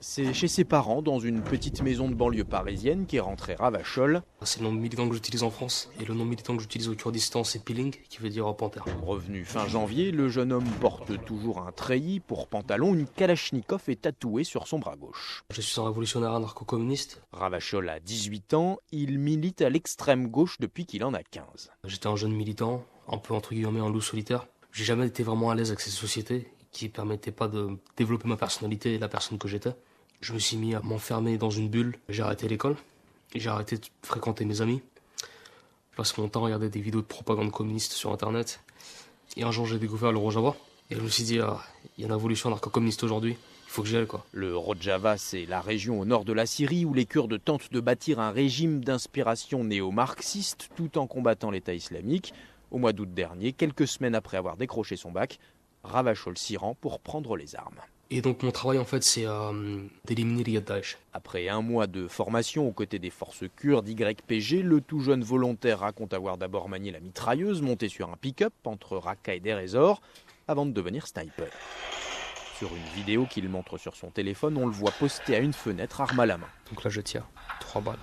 C'est chez ses parents, dans une petite maison de banlieue parisienne, qu'est rentré Ravachol. C'est le nom militant que j'utilise en France, et le nom militant que j'utilise au Kurdistan, c'est Piling, qui veut dire panthère. Revenu fin janvier, le jeune homme porte toujours un treillis pour pantalon, une kalachnikov est tatouée sur son bras gauche. Je suis un révolutionnaire anarcho-communiste. Ravachol a 18 ans, il milite à l'extrême gauche depuis qu'il en a 15. J'étais un jeune militant, un peu entre guillemets un loup solitaire. J'ai jamais été vraiment à l'aise avec cette société qui permettait pas de développer ma personnalité et la personne que j'étais. Je me suis mis à m'enfermer dans une bulle. J'ai arrêté l'école. J'ai arrêté de fréquenter mes amis. Je passe mon temps à regarder des vidéos de propagande communiste sur internet. Et un jour j'ai découvert le Rojava. Et je me suis dit, il y a une révolution anarcho-communiste aujourd'hui. Il faut que j'y aille quoi. Le Rojava, c'est la région au nord de la Syrie où les Kurdes tentent de bâtir un régime d'inspiration néo-marxiste tout en combattant l'État islamique. Au mois d'août dernier, quelques semaines après avoir décroché son bac, Ravachol s'y rend pour prendre les armes. Et donc mon travail en fait c'est d'éliminer les gars de Daesh. Après un mois de formation aux côtés des forces kurdes YPG, le tout jeune volontaire raconte avoir d'abord manié la mitrailleuse montée sur un pick-up entre Raqqa et Deir ez-Zor avant de devenir sniper. Sur une vidéo qu'il montre sur son téléphone, on le voit posté à une fenêtre, arme à la main. Donc là je tire 3 balles.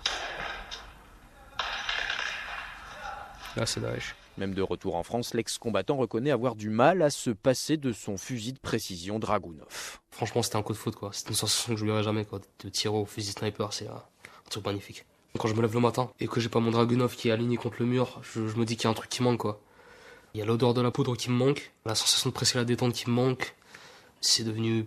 Là c'est Daesh. Même de retour en France, l'ex-combattant reconnaît avoir du mal à se passer de son fusil de précision Dragunov. Franchement, c'était un coup de foudre, quoi. C'était une sensation que je n'oublierai jamais, quoi. De tirer au fusil sniper, c'est un truc magnifique. Quand je me lève le matin et que j'ai pas mon Dragunov qui est aligné contre le mur, je me dis qu'il y a un truc qui manque, quoi. Il y a l'odeur de la poudre qui me manque, la sensation de presser la détente qui me manque. C'est devenu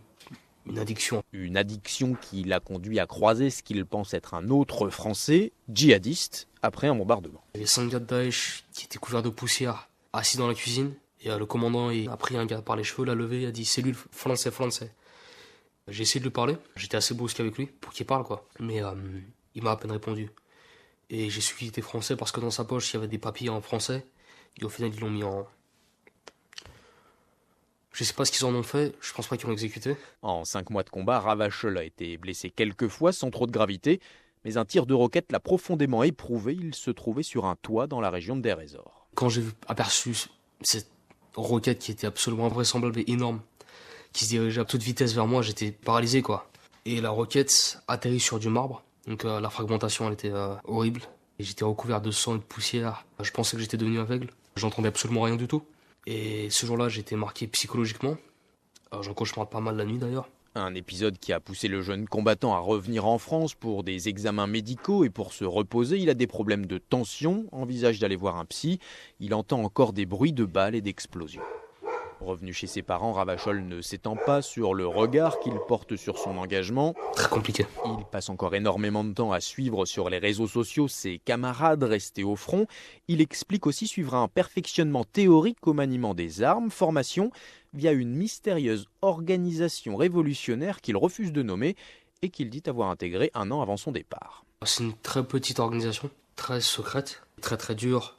une addiction. Une addiction qui l'a conduit à croiser ce qu'il pense être un autre Français, djihadiste, après un bombardement. Il y avait 5 gars de Daesh qui étaient couverts de poussière, assis dans la cuisine. Et le commandant a pris un gars par les cheveux, l'a levé, a dit « Cellule français ». J'ai essayé de lui parler, j'étais assez brusque avec lui pour qu'il parle quoi. Mais il m'a à peine répondu. Et j'ai su qu'il était français parce que dans sa poche il y avait des papiers en français. Et au final ils l'ont mis en... Je sais pas ce qu'ils en ont fait, je pense pas qu'ils l'ont exécuté. En 5 mois de combat, Ravachol a été blessé quelques fois sans trop de gravité. Mais un tir de roquette l'a profondément éprouvé, il se trouvait sur un toit dans la région de Deir ez-Zor. Quand j'ai aperçu cette roquette qui était absolument invraisemblable et énorme, qui se dirigeait à toute vitesse vers moi, j'étais paralysé quoi. Et la roquette atterrit sur du marbre, donc la fragmentation elle était horrible. Et j'étais recouvert de sang et de poussière, je pensais que j'étais devenu aveugle, j'entendais absolument rien du tout. Et ce jour-là j'étais marqué psychologiquement, j'en cauchemarde pas mal la nuit d'ailleurs. Un épisode qui a poussé le jeune combattant à revenir en France pour des examens médicaux et pour se reposer. Il a des problèmes de tension, envisage d'aller voir un psy. Il entend encore des bruits de balles et d'explosions. Revenu chez ses parents, Ravachol ne s'étend pas sur le regard qu'il porte sur son engagement. Très compliqué. Il passe encore énormément de temps à suivre sur les réseaux sociaux ses camarades restés au front. Il explique aussi suivre un perfectionnement théorique au maniement des armes, formation via une mystérieuse organisation révolutionnaire qu'il refuse de nommer et qu'il dit avoir intégrée un an avant son départ. C'est une très petite organisation, très secrète, très dure,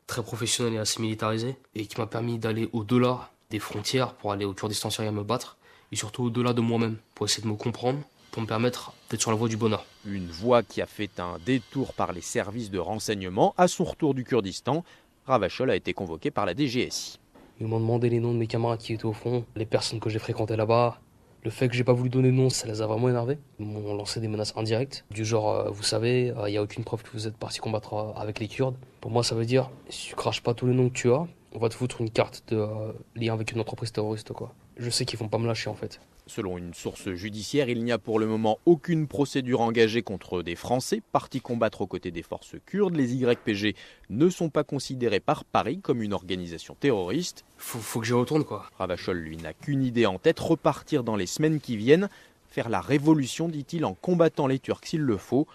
très professionnelle et assez militarisée, et qui m'a permis d'aller au-delà des frontières pour aller au Kurdistan syrien me battre, et surtout au-delà de moi-même, pour essayer de me comprendre, pour me permettre d'être sur la voie du bonheur. Une voie qui a fait un détour par les services de renseignement. À son retour du Kurdistan, Ravachol a été convoqué par la DGSI. Ils m'ont demandé les noms de mes camarades qui étaient au front, les personnes que j'ai fréquentées là-bas. Le fait que j'ai pas voulu donner de nom, ça les a vraiment énervés. Ils m'ont lancé des menaces indirectes, du genre, vous savez, il n'y a aucune preuve que vous êtes parti combattre avec les Kurdes. Pour moi, ça veut dire, si tu craches pas tous les noms que tu as, on va te foutre une carte de lien avec une entreprise terroriste, quoi. Je sais qu'ils vont pas me lâcher, en fait. Selon une source judiciaire, il n'y a pour le moment aucune procédure engagée contre des Français partis combattre aux côtés des forces kurdes. Les YPG ne sont pas considérés par Paris comme une organisation terroriste. Faut que j'y retourne, quoi. Ravachol, lui, n'a qu'une idée en tête, repartir dans les semaines qui viennent, faire la révolution, dit-il, en combattant les Turcs s'il le faut.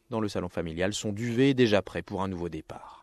Dans le salon familial, son duvet est déjà prêt pour un nouveau départ.